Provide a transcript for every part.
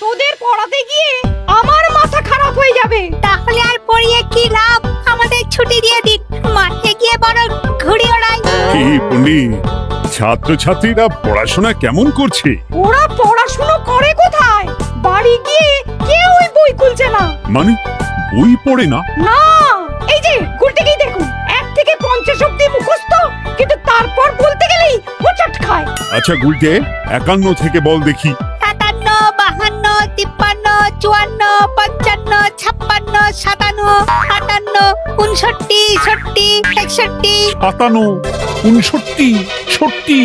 তোদের পড়াতে গিয়ে আমার মাথা খারাপ হয়ে যাবে। তাহলে আর পড়িয়ে কি লাভ? আমাদের ছুটি দিয়ে দিন, মাঠে গিয়ে বরং ঘুড়ি ওড়াই। কি পণ্ডিত, ছাত্রছাত্রীরা পড়াশোনা কেমন করছে? ওরা পড়াশুনো করে কোথায়? বাড়ি গিয়ে কেউই বই খুলছে না। মানে বই পড়ে না? না, এই যে গুলটেকেই দেখুন, 1 থেকে 50 অব্দি মুখস্থ, কিন্তু তারপর বলতে গেলেই হোঁচট খায়। আচ্ছা গুলটে, 51 থেকে বল দেখি। 57, 52, 53, 54, 55, 56, 57, 58, 59, 60, 61। 57, 59, 60,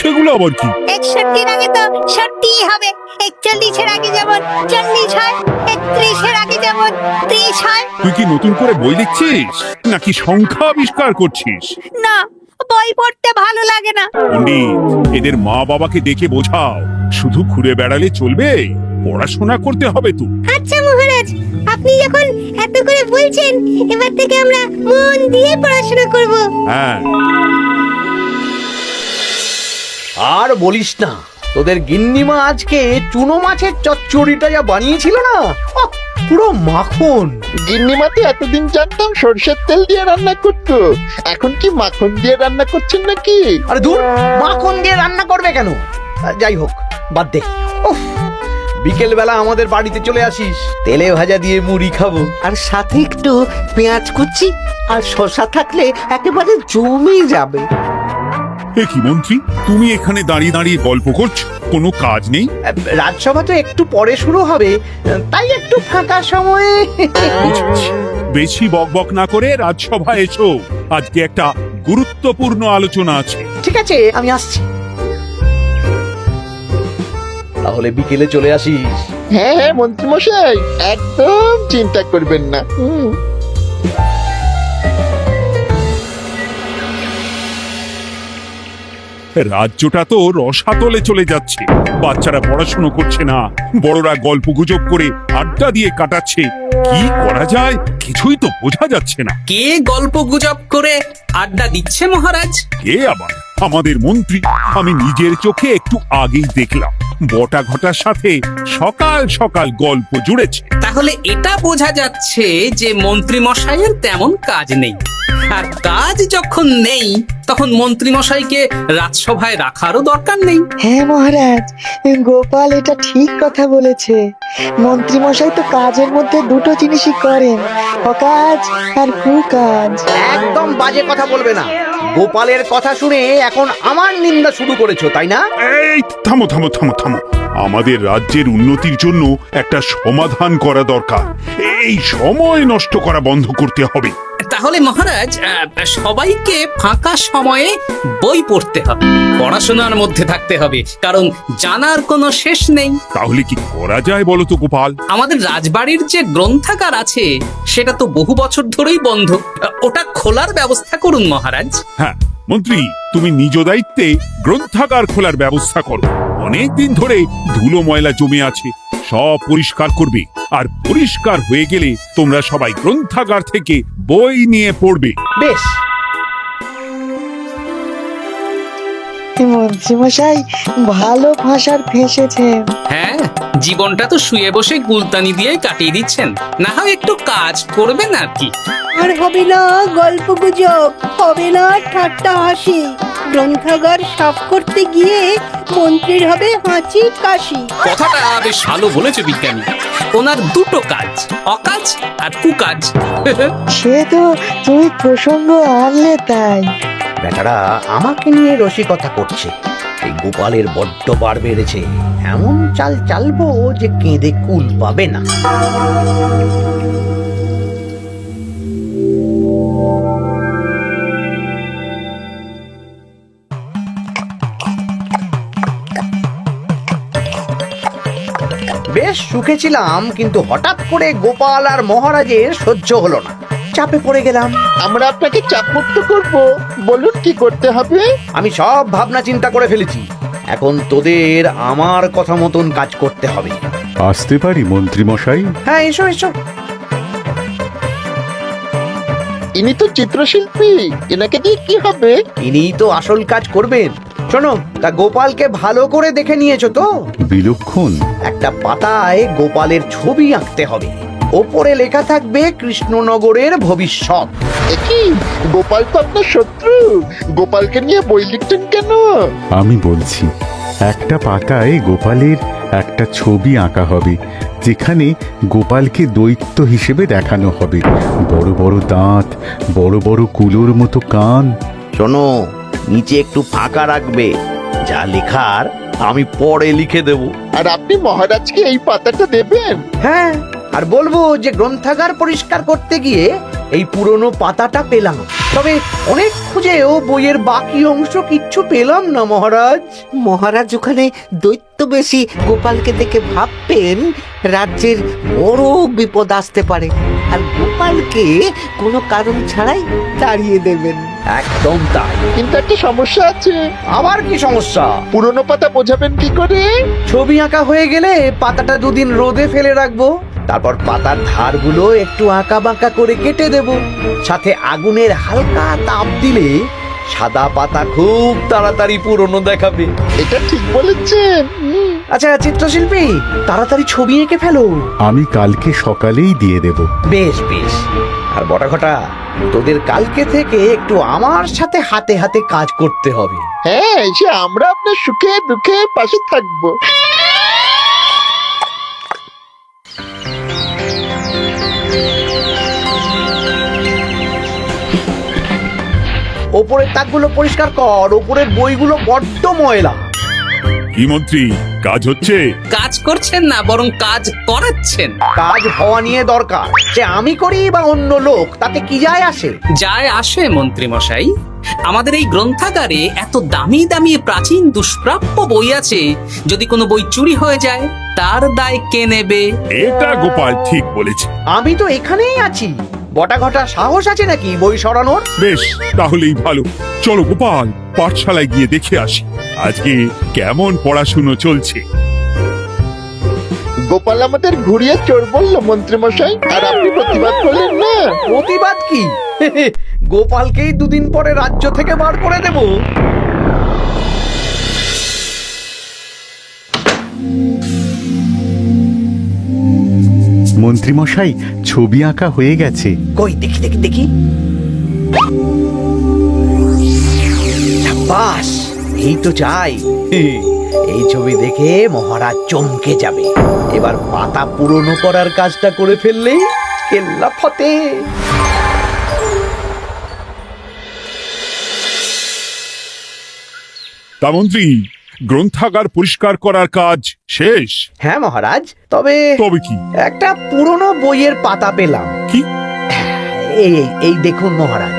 সেগুলো আবার কি? 61 আগে তো 60 হবে। 41 এর আগে যেমন 40 হয়, 31 এর আগে যেমন 30 হয়। তুই কি নতুন করে বই লিখছিস নাকি সংখ্যা আবিষ্কার করছিস? না, বই পড়তে ভালো লাগে না। পণ্ডিত, এদের মা বাবাকে ডেকে বোঝাও, শুধু ঘুরে বেড়ালে চলবে, পড়াশোনা করতে হবে তো। আচ্ছা মহারাজ, আপনি যখন এত করে বলছেন, এবার থেকে আমরা মন দিয়ে পড়াশোনা করব। হ্যাঁ, আর বলিস না, তোদের গিন্নিমা আজকে চুনো মাছের চচ্চড়িটা যা বানিয়েছিল না, আহ, পুরো মাখন। গিন্নিমাতে এতদিন জানতাম সরষের তেল দিয়ে রান্না করতো, এখন কি মাখন দিয়ে রান্না করছেন নাকি? আরে দূর, মাখন দিয়ে রান্না করবে কেন? যাই হোক, বাদ দে। উফ, বিকেল বেলা আমাদের বাড়িতে চলে আসিস, তেলে ভাজা দিয়ে মুড়ি খাবো। আর সাথে একটু পেঁয়াজ কুচি আর শসা থাকলে একেবারে জমে যাবে। এ কি মন্ত্রী, তুমি এখানে দাঁড়িয়ে দাঁড়িয়ে গল্প করছো, কোনো কাজ নেই? রাজসভা তো একটু পরে শুরু হবে, তাই একটু ফাঁকা সময়ে। বুঝেছি। বেশি বকবক না করে রাজসভায় এসো, আজকে একটা গুরুত্বপূর্ণ আলোচনা আছে। ঠিক আছে, আমি আসছি। তাহলে বিকেলে চলে আসিস। হ্যাঁ হ্যাঁ মন্ত্রী মশাই, একদম চিন্তা করবেন না। রাজ্যটা তো রসাতলে চলে যাচ্ছে, বাচ্চারা পড়াশুনো করছে না, বড়রা গল্প গুজব করে আড্ডা দিয়ে কাটাচ্ছে। কি করা যায় কিছুই তো বোঝা যাচ্ছে না। কে গল্প গুজব করে আড্ডা দিচ্ছে মহারাজ? কে আবার? আমাদের মন্ত্রী। আমি নিজের চোখে একটু আগেই দেখলাম, বটা ঘটার সাথে সকাল সকাল গল্প জুড়েছে। তাহলে এটা বোঝা যাচ্ছে যে মন্ত্রী মশাইয়ের তেমন কাজ নেই, আর কাজ যখন নেই তখন মন্ত্রী মশাইকে রাজসভায় রাখারও দরকার নেই। হ্যাঁ মহারাজ, গোপাল এটা ঠিক কথা বলেছে। মন্ত্রী মশাই তো কাজের মধ্যে দুটো জিনিসই করেন, অকাজ আর কুকাজ। একদম বাজে কথা বলবে না। গোপালের কথা শুনে এখন আমার নিন্দা শুরু করেছো, তাই না? এই থামো থামো থামো থামো, আমাদের রাজ্যের উন্নতির জন্য একটা সমাধান করা দরকার। এই সময় নষ্ট করা বন্ধ করতে হবে। তাহলে মহারাজ, সবাইকে ফাঁকা সময়ে বই পড়তে হবে, পড়াশোনার মধ্যে থাকতে হবে, কারণ জানার কোনো শেষ নেই। তাহলে কি করা যায় বলো তো গোপাল? আমাদের রাজবাড়ির যে গ্রন্থাগার আছে সেটা তো বহু বছর ধরেই বন্ধ, ওটা খোলার ব্যবস্থা করুন মহারাজ। হ্যাঁ মন্ত্রী, তুমি নিজ দায়িত্বে গ্রন্থাগার খোলার ব্যবস্থা করো। অনেক দিন ধরে ধুলো ময়লা জমে আছে, সব পরিষ্কার করবে, আর পরিষ্কার হয়ে গেলে তোমরা সবাই গ্রন্থাগার থেকে বই নিয়ে পড়বে। বেশ। মন্ত্রী মশাই ভালো ভাষার ফেঁসেছেন। হ্যাঁ, জীবনটা তো শুয়ে বসে গুলতানি দিয়ে কাটিয়ে দিচ্ছেন, না হয় একটু কাজ করবেন আর কি। আর হবে না গল্প গুজব, হবে না ঠাট্টা হাসি। গ্রন্থাগার সাফ করতে গিয়ে মন্ত্রীর হবে হাঁচি কাশি। কথাটা বেশ ভালো বলেছে বিজ্ঞানী। ওনার দুটো কাজ, অকাজ আর কুকাজ। সে তো তুমি প্রসঙ্গ আনলে তাই। বেটারা আমাকে নিয়ে রসিকতা করছে। এই গোপালের বড্ড বার বেড়েছে, এমন চাল চালবো যে কেঁদে কুল পাবে না। বেশ সুখে ছিলাম, কিন্তু হঠাৎ করে গোপাল আর মহারাজের সহ্য হলো না, চাপে পড়ে গেলাম। আমরা আপনাকে চাপমুক্ত করব, বলুন কি করতে হবে? আমি সব ভাবনা চিন্তা করে ফেলেছি, এখন তোদের আমার কথা মতন কাজ করতে হবে। আসতে পারি মন্ত্রী মশাই? হ্যাঁ, এসো এসো। ইনি তো চিত্রশিল্পী, এনাকে দিয়ে কি হবে? ইনিই তো আসল কাজ করবেন। শোনো, তা গোপালকে ভালো করে দেখে নিয়েছো তো? বিলক্ষণ। একটা পাতায় গোপালের ছবি আঁকতে হবে, ওপরে লেখা থাকবে কৃষ্ণনগরের ভবিষ্যৎ। কি গোপাল তো আপনার শত্রু, গোপালকে নিয়ে বই লিখতেন কেন? আমি বলছি, একটা পাতায় গোপালের একটা ছবি আঁকা হবে, যেখানে গোপালকে দৈত্য হিসেবে দেখানো হবে। বড় বড় দাঁত, বড় বড় কুলোর মতো কান। শোনো, নিচে একটু ফাঁকা রাখবে, যা লেখার আমি পরে লিখে দেব। আর আপনি মহারাজকে এই পাতাটা দেবেন? হ্যাঁ, আর বলবো যে গ্রন্থাগার পরিষ্কার করতে গিয়ে এই পুরনো পাতাটা পেলাম, তবে অনেক খুঁজেও বইয়ের বাকি অংশ কিচ্ছু পেলাম না মহারাজ। মহারাজ ওখানে দৈত্য বেশি গোপালকে দেখে ভাববেন রাজ্যের বড় বিপদ আসতে পারে, আর গোপালকে কোনো কারণ ছাড়াই তাড়িয়ে দেবেন। একদম তাই। কিন্তু একটা সমস্যা আছে। আবার কি সমস্যা? পুরনো পাতা বোঝাবেন কি করে? ছবি আঁকা হয়ে গেলে পাতাটা দুদিন রোদে ফেলে রাখবো, তারপর পাতার ধারগুলো একটু আঁকা বাঁকা করে কেটে দেব, সাথে আগুনের হালকা তাপ দিলে সাদা পাতা খুব তাড়াতাড়ি পুরনো দেখাবে। এটা ঠিক বলেছেন। আচ্ছা চিত্রশিল্পী, তাড়াতাড়ি ছবি এঁকে ফেলো। আমি কালকে সকালেই দিয়ে দেব। বেশ বেশ। আর বটাঘটা, তোদের কালকে থেকে একটু আমার সাথে হাতে হাতে কাজ করতে হবে। হ্যাঁ, সে আমরা আপনার সুখে দুঃখে পাশে থাকবো। ওপরের তাকগুলো পরিষ্কার কর, ওপরের বইগুলো বড্ড ময়লা। কি মন্ত্রী, কাজ হচ্ছে? কাজ করছেন না, বরং কাজ করাচ্ছেন। কাজ হওয়া নিয়ে দরকার, সে আমি করি বা অন্য লোক, তাতে কি যায় আসে? যায় আসে মন্ত্রী মশাই। আমাদের এই গ্রন্থাগারে এত দামি দামি প্রাচীন দুষ্প্রাপ্য বই আছে, যদি কোনো বই চুরি হয়ে যায় তার দায় কে নেবে? এটা গোপাল ঠিক বলেছে। আমি তো এখানেই আছি, বটাঘটা সাহস আছে নাকি বই সরানোর? বেশ, তাহলেই ভালো। চলো গোপাল, পাঠশালায় গিয়ে দেখে আসি আজকে কেমন পড়াশুনো চলছে। গোপাল আমাদের ঘুরিয়ে চোর বললো মন্ত্রী মশাই, আর আপনি প্রতিবাদ করলেন না। প্রতিবাদ কি? গোপালকেই দুদিন পরে রাজ্য থেকে বার করে দেব। মন্ত্রীমশাই, ছবি আঁকা হয়ে গেছে। কই দেখি দেখি দেখি। বাস, এই তো চাই। এই ছবি দেখে মহারাজ চমকে যাবে। এবার পাতা পুরনো করার কাজটা করে ফেললেই কেল্লা ফতে। তা মন্ত্রী, গ্রন্থাগার পরিষ্কার করার কাজ শেষ? হ্যাঁ মহারাজ, তবে তবে কি? একটা পুরনো বইয়ের পাতা পেলাম। কি? এই এই এই দেখুন মহারাজ,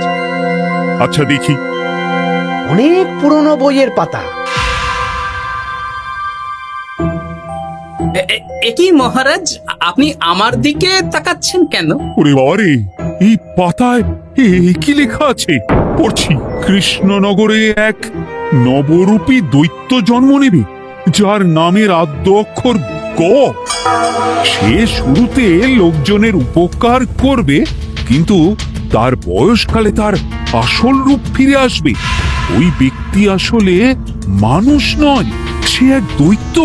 আচ্ছা দেখি। অনেক পুরনো বইয়ের পাতা। একই মহারাজ, আপনি আমার দিকে তাকাচ্ছেন কেন? ওরে বাবারে, এই পাতায় কি লেখা আছে? পড়ছি, কৃষ্ণনগরে এক নবরূপী দৈত্য জন্ম নেবে, যার নামের আদ্য অক্ষর গ। সে শুরুতে লোকজনের উপকার করবে, কিন্তু তার বয়সকালে তার আসল রূপ ফিরে আসবে। ওই ব্যক্তি আসলে মানুষ নয়, সে এক দৈত্য।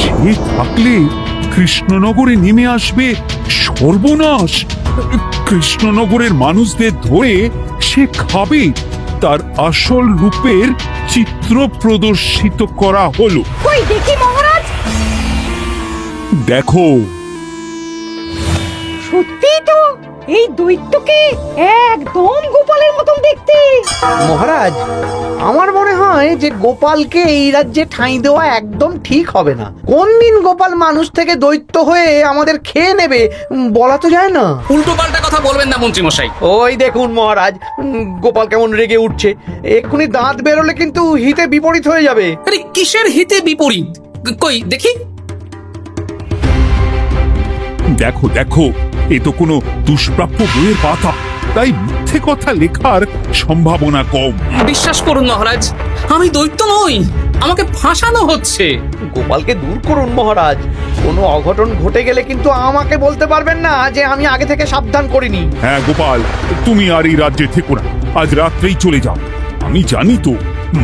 সে থাকলে কৃষ্ণনগরে নেমে আসবে সর্বনাশ। কৃষ্ণনগরের মানুষদের ধরে সে খাবে। তার আসল রূপের চিত্র প্রদর্শিত করা হলো। কই দেখি মহারাজ। দেখো, সত্যি তো, এই দৈত্যকে একদম গোপালের মতন দেখতে। মহারাজ, আমার মনে হয় যে গোপালকে এই রাজ্যে ঠাঁই দেওয়া একদম ঠিক হবে না। কোন দিন গোপাল মানুষ থেকে দৈত্য হয়ে আমাদের খেয়ে নেবে বলা তো যায় না। উল্টো পাল্টা কথা বলবেন না মন্ত্রী মশাই। ওই দেখুন মহারাজ, গোপাল কেমন রেগে উঠছে। এক্ষুনি দাঁত বেরোলে কিন্তু হিতে বিপরীত হয়ে যাবে। আরে কিসের হিতে বিপরীত? কই দেখি। দেখো দেখো, এ তো কোনো দুষ্প্রাপ্য বইয়ের পাতা, তাই মিথ্যে কথা লেখার সম্ভাবনা কম। বিশ্বাস করুন মহারাজ, আমি দৈত্য নই, আমাকে ফাঁসানো হচ্ছে। গোপালকে দূর করুন মহারাজ। কোনো অঘটন ঘটে গেলে কিন্তু আমাকে বলতে পারবেন না যে আমি আগে থেকে সাবধান করিনি। হ্যাঁ গোপাল, তুমি আর এই রাজ্যে থেকো না, আজ রাত্রেই চলে যাও। আমি জানি তো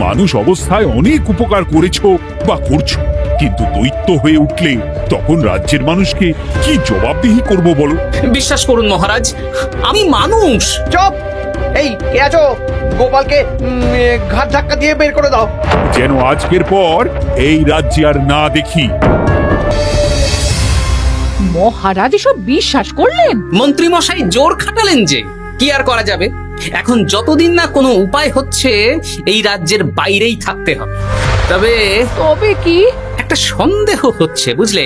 মানুষ অবস্থায় অনেক উপকার করেছো বা করছো, কিন্তু দৈত্য হয়ে উঠলে তখন রাজ্যের মানুষকে কি জবাবদিহি করব বলো? বিশ্বাস করুন মহারাজ, আমি মানুষ। চুপ! এই কে আছো? গোপালকে ঘাট ধাক্কা দিয়ে বের করে দাও। যেন আজকের পর এই রাজ্যে আর না দেখি। মহারাজ এসব বিশ্বাস করলেন? মন্ত্রী মশাই জোর খাটালেন যে, কি আর করা যাবে। এখন যতদিন না কোনো উপায় হচ্ছে, এই রাজ্যের বাইরেই থাকতে হবে। তবে কি? একটা সন্দেহ হচ্ছে বুঝলে।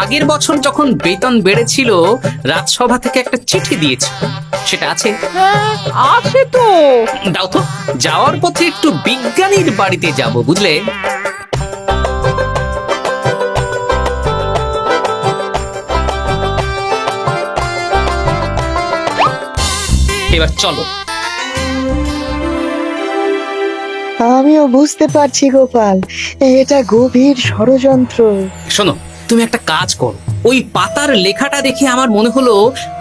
আগের বছর যখন বেতন বেড়েছিল, রাজসভা থেকে একটা চিঠি দিয়েছে, সেটা আছে? হ্যাঁ, আছে তো। দাও তো, যাওয়ার পথে একটু বিজ্ঞানীর বাড়িতে যাব বুঝলে। এবার চলো। আমিও বুঝতে পারছি গোপাল, এটা গভীর ষড়যন্ত্র। শোনো, তুমি একটা কাজ করো। ওই পাতার লেখাটা দেখে আমার মনে হলো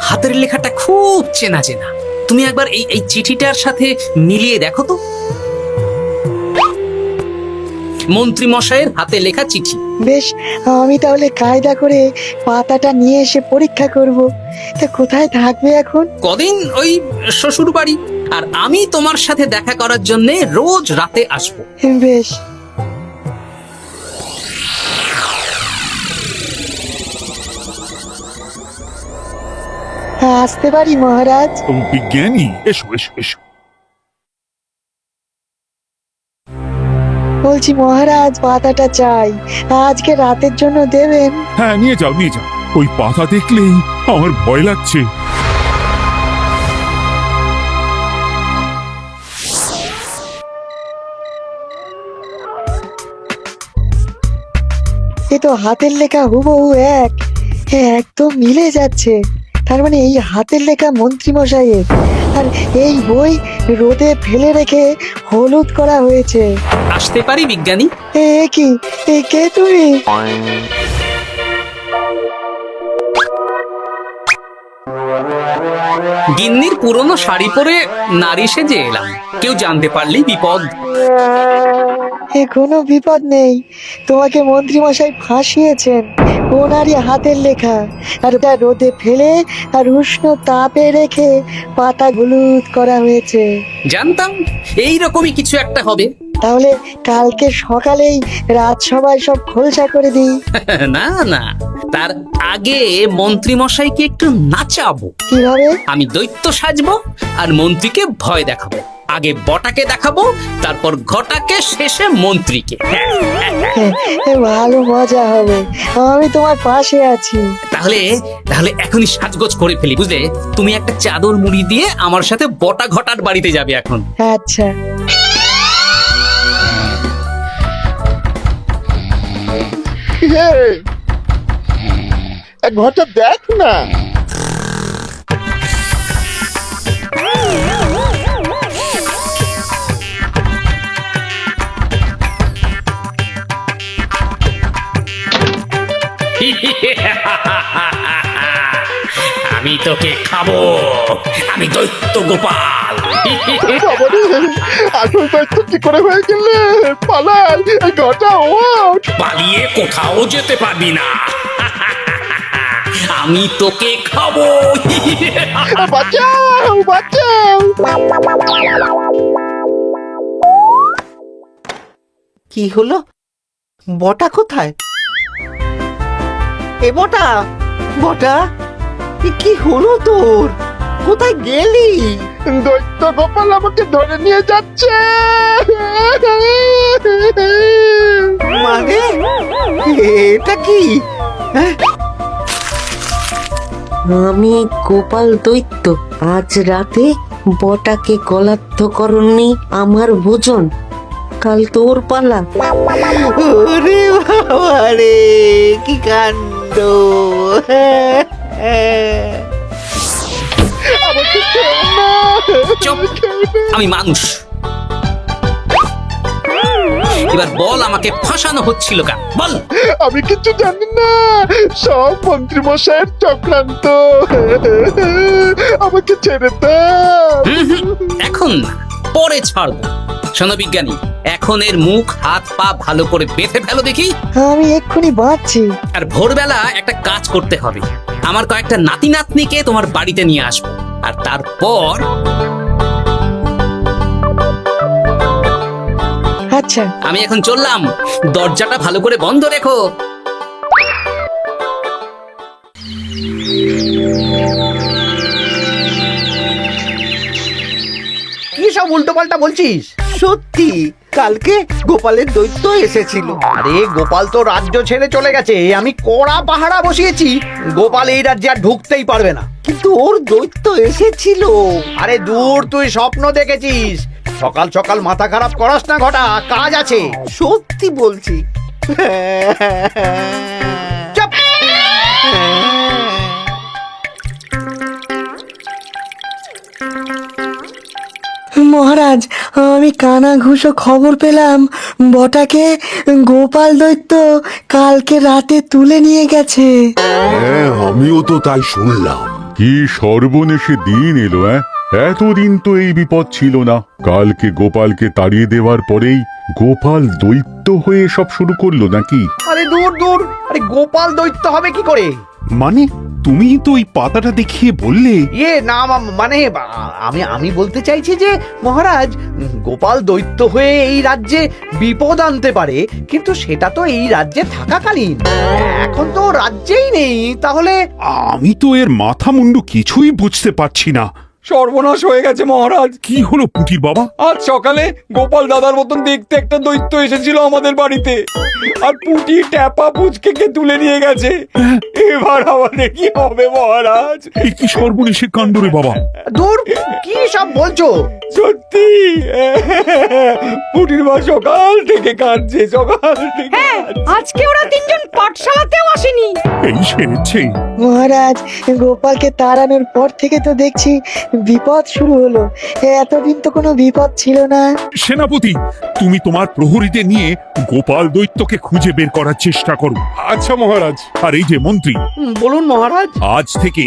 হাতের লেখাটা খুব চেনা চেনা। তুমি একবার এই চিঠিটার সাথে মিলিয়ে দেখো তো। মন্ত্রী মশাইয়ের হাতে লেখা চিঠি। বেশ, আমি তাহলে কায়দা করে পাতাটা নিয়ে এসে পরীক্ষা করব। তা কোথায় থাকবে এখন? কদিন ওই শ্বশুর বাড়ি, আর আমি তোমার সাথে দেখা করার জন্য রোজ রাতে আসবো। বেশ। আসতে পারি মহারাজ? বিজ্ঞানী, এসো এসো এসো। বলছি মহারাজ, পাতাটা চাই, আজকে রাতের জন্য দেবেন? হ্যাঁ, নিয়ে যাও নিয়ে যাও। ওই পাতা দেখলেই আমার ভয় লাগছে। এ তো হাতের লেখা হুবহু এক, একদম মিলে যাচ্ছে। তার মানে এই হাতের লেখা মন্ত্রী মশাইয়ের, আর এই বই রোদে ফেলে রেখে হলুদ করা হয়েছে। আসতে পারি বিজ্ঞানী? এ কি, এ কে তুমি? গিন্নির পুরনো শাড়ি পরে নারী সেজে এলাম, কেউ জানতে পারলেই বিপদ। এ কোনো বিপদ নেই, তোমাকে মন্ত্রী মশাই ফাঁসিয়েছেন। ওনারই হাতের লেখা, আর ওটা রোদে ফেলে আর উষ্ণ তাপে রেখে পাতা হলুদ করা হয়েছে। জানতাম এইরকমই কিছু একটা হবে। তাহলে কালকে সকালেই রাজসভায় সব খোলসা করে দিই। না না, তার আগে মন্ত্রী মশাইকে একটু নাচাবো। কিভাবে? আমি দৈত্য সাজবো আর মন্ত্রীকে ভয় দেখাবো। আগে বটাকে দেখাবো, তারপর ঘটাকে, শেষে মন্ত্রীকে। ভালো মজা হবে, আমি তোমার পাশে আছি। তাহলে তাহলে এখনই সাজগোজ করে ফেলি বুঝলে। তুমি একটা চাদর মুড়ি দিয়ে আমার সাথে বটা ঘটার বাড়িতে যাবে এখন। আচ্ছা। ঘরটা দেখ না। আমি তোকে খাবো, আমি দৈত্য গোপাল। বাবারে, আসল দৈত্য কি করে হয়ে গেলে? পালাই, এই ঘরটা ওঠ। পালিয়ে কোথাও যেতে পারবি না, আমি তোকে খাবো। বাঁচাও বাঁচাও। কি হলো? বটা কোথায়? এ বটা, বটা, এ কি হলো তোর? কোথায় গেলি? দৈত্য গোপাল আমাকে ধরে নিয়ে যাচ্ছে। মানে এটা কি? আমি গোপাল দৈত্য, আজ রাতে বটাকে গলার্ধকরণে আমার ভোজন, কাল তোর পালা। ওরে বাবা রে, কি কাণ্ড! আমাকে খেও না। চুপ, আমি মানুষ। এবার বল, আমাকে ফাঁসানো হচ্ছিল কেন? বল। আমি কিছু জানি না, সব মন্ত্রী মশাইয়ের চক্রান্ত। আমাকে ছেড়ে দাও। এখন না, পরে ছাড়বো। শোনো বিজ্ঞানী, এখন এর মুখ হাত পা ভালো করে বেঁধে ফেলো দেখি। আমি এক্ষুনি বাঁচছি। আর ভোরবেলা একটা কাজ করতে হবে, আমার কয়েকটা নাতি নাতনিকে তোমার বাড়িতে নিয়ে আসবো, আর তারপর আচ্ছা, আমি এখন চললাম, দরজাটা ভালো করে বন্ধ রেখো। কি সব উল্টো পাল্টা বলছিস? সত্যি কালকে গোপালের দৈত্য এসেছিল। আরে গোপাল তো রাজ্য ছেড়ে চলে গেছে, আমি কড়া পাহারা বসিয়েছি। গোপাল এই রাজ্যে আর ঢুকতেই পারবে না। কিন্তু ওর দৈত্য এসেছিল। আরে দূর, তুই স্বপ্ন দেখেছিস। সকাল সকাল মাথা খারাপ করাস না ঘটা, কাজ আছে। সত্যি বলছি। চুপ! মহারাজ, আমি কানা ঘুষো খবর পেলাম বটাকে গোপাল দৈত্য কালকে রাতে তুলে নিয়ে গেছে। হ্যাঁ, আমিও তো তাই শুনলাম। কি সর্বনেশে দিন এলো! এতদিন তো এই বিপদ ছিল না। কালকে গোপালকে তাড়িয়ে দেওয়ার পরেই গোপাল দৈত্য হয়ে সব শুরু করলো নাকি? আরে দূর দূর, আরে গোপাল দৈত্য হবে কি করে? মানে তুমি তো ওই পাতাটা দেখিয়ে বললে। না মানে আমি বলতে চাইছি যে মহারাজ, গোপাল দৈত্য হয়ে এই রাজ্যে বিপদ আনতে পারে, কিন্তু সেটা তো এই রাজ্যে থাকাকালীন। এখন তো রাজ্যেই নেই, তাহলে আমি তো এর মাথা মুন্ডু কিছুই বুঝতে পারছি না। সর্বনাশ হয়ে গেছে মহারাজ। কি হলো পুটির বাবা? আজ সকালে গোপাল দাদার মতন দেখতে একটা দৈত্য এসেছিল আমাদের বাড়িতে, আর পুটি ট্যাপা পুচকে তুলে নিয়ে গেছে। এবার আমাদের কি হবে মহারাজ? এ কি সর্বনেশে কাণ্ড রে বাবা! দূর, কি সব বলছো? সত্যি পুটির মা সকাল থেকে কাঁদছে, সকাল থেকে। হ্যাঁ, আজকে ওরা তিনজন পাঠশালাতেও আসেনি। এই সেরেছে। মহারাজ, গোপালকে তাড়ানোর পর থেকে তো দেখছি বিপদ শুরু হলো। এতদিন তো কোনো বিপদ ছিল না। সেনাপতি, তুমি তোমার প্রহরীদের নিয়ে গোপাল দৈত্যকে খুঁজে বের করার চেষ্টা করো। আচ্ছা মহারাজ। আর এই যে মন্ত্রী, বলুন মহারাজ। আজ থেকে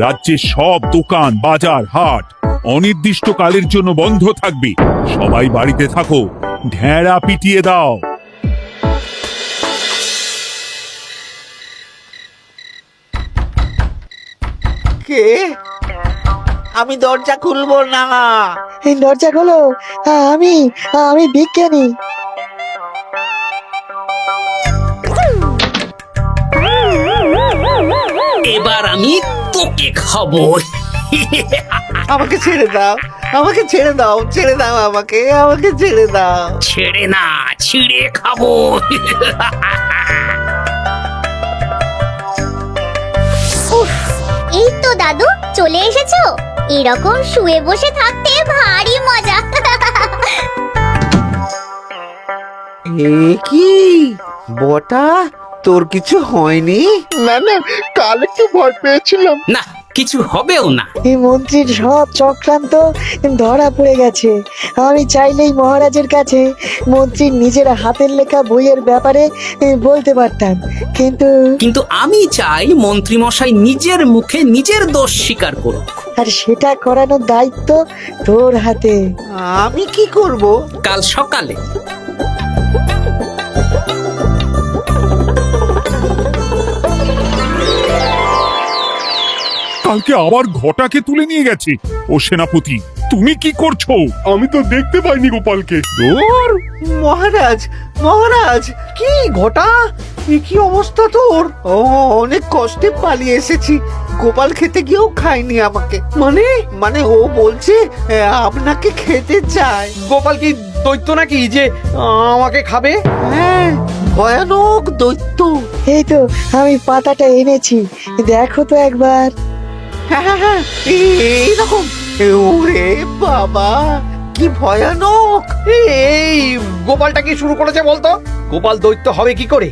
রাজ্যের সব দোকান, বাজার, হাট অনির্দিষ্ট কালের জন্য বন্ধ থাকবে। সবাই বাড়িতে থাকো, ঢেঁড়া পিটিয়ে দাও। কে? আমি দরজা খুলবো না। এই দরজা খোলো। আমি বিজ্ঞানী। এবার আমি তোকে খাবো। আমাকে ছেড়ে দাও, আমাকে ছেড়ে দাও, ছেড়ে দাও, আমাকে ছেড়ে দাও। ছেড়ে না, ছিঁড়ে খাবো। এই তো দাদু চলে এসেছো। এরকম শুয়ে বসে থাকতে ভারী মজা। এ কি বটা, তোর কিছু হয়নি? না না, কাল একটু ভয় পেয়েছিলাম। না, কিছু হবেও না। এই মন্ত্রীর সব চক্রান্ত ধরা পড়ে গেছে। আমি চাইলেই মহারাজের কাছে মন্ত্রীর নিজের হাতের লেখা বইয়ের ব্যাপারে বলতে পারতাম, কিন্তু আমি চাই মন্ত্রী মশাই নিজের মুখে নিজের দোষ স্বীকার করুক। আর সেটা করানোর দায়িত্ব তোর হাতে। আমি কি করব? কাল সকালে কালকে আবার ঘটাকে তুলে নিয়ে গেছে। ও সেনাপতি, তুমি কি করছো? আমি তো দেখতে পাইনি গোপালকে। দূর! মহারাজ, মহারাজ, কি ঘটা, কি অবস্থা তোর? ও অনেক কষ্টে পালিয়ে এসেছি। গোপাল খেতে গিয়েও খায়নি আমাকে। মানে ও বলছে আপনাকে খেতে চায়। গোপাল কি দৈত্য নাকি যে আমাকে খাবে? হ্যাঁ, ভয়ানক দৈত্য। এই তো আমি পাতাটা এনেছি, দেখো তো একবার। হ্যাঁ হ্যাঁ হ্যাঁ, এইরকম। ওরে বাবা, কি ভয়ানক! এই গোপালটা কি শুরু করেছে বলতো? গোপাল দৈত্য হবে কি করে?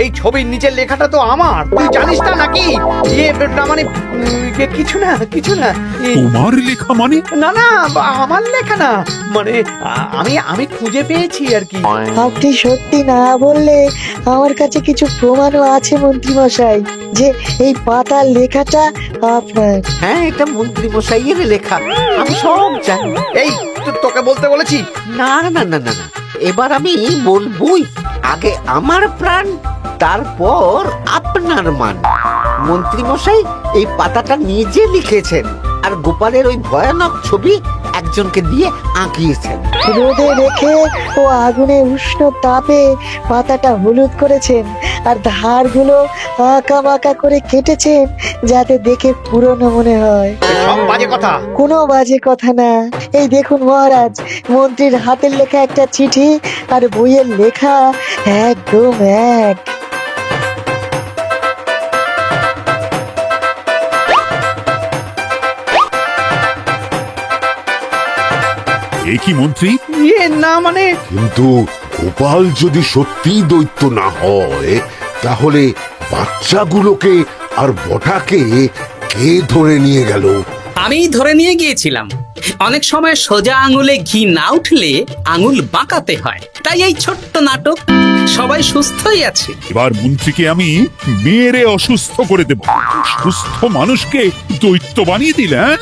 এই ছবির নিচের লেখাটা তো আমার, তুই জানিস না নাকি? না মানে কিছু না। তোমার লেখা মানে? না না, আমার লেখা না, মানে আমি খুঁজে পেয়েছি আর কি। আপনি সত্যি না বললে আমার কাছে কিছু প্রমাণও আছে মন্ত্রী মশাই, যে এই পাতার লেখাটা আপনার। হ্যাঁ, এটা মন্ত্রী মশাইয়ের লেখা, আমি সব জানি। এই তোকে বলতে বলেছি? না না না না না, এবার আমি বলবই। আগে আমার প্রাণ, তারপর আপনার মান। মন্ত্রী মশাই এই পাতাটা নিজে লিখেছেন, আর গোপালের ওই ভয়ানক ছবি একজনকে দিয়ে আঁকিয়েছেন। রোদে রেখে ও আগুনে উষ্ণ তাপে পাতাটা হলুদ করেছেন, আর ধারগুলো আঁকা বাঁকা করে কেটেছেন যাতে দেখে পুরনো মনে হয়। সব বাজে কথা। কোনো বাজে কথা না। এই দেখুন মহারাজ, মন্ত্রীর হাতের লেখা একটা চিঠি আর বইয়ের লেখা একদম এক। এ কি মন্ত্রী? না মানে কিন্তু গোপাল যদি সত্যিই দৈত্য না হয়, তাহলে বাচ্চাগুলোকে আর বটাকে কে ধরে নিয়ে গেল? আমি ধরে নিয়ে গিয়েছিলাম। অনেক সময় সোজা আঙুলে ঘি না উঠলে আঙুল বাঁকাতে হয়, তাই এই ছোট্ট নাটক। সবাই সুস্থই আছে। এবার মন্ত্রীকে আমি মেরে অসুস্থ করে দেব। সুস্থ মানুষকে দৈত্য বানিয়ে দিলে, হ্যাঁ?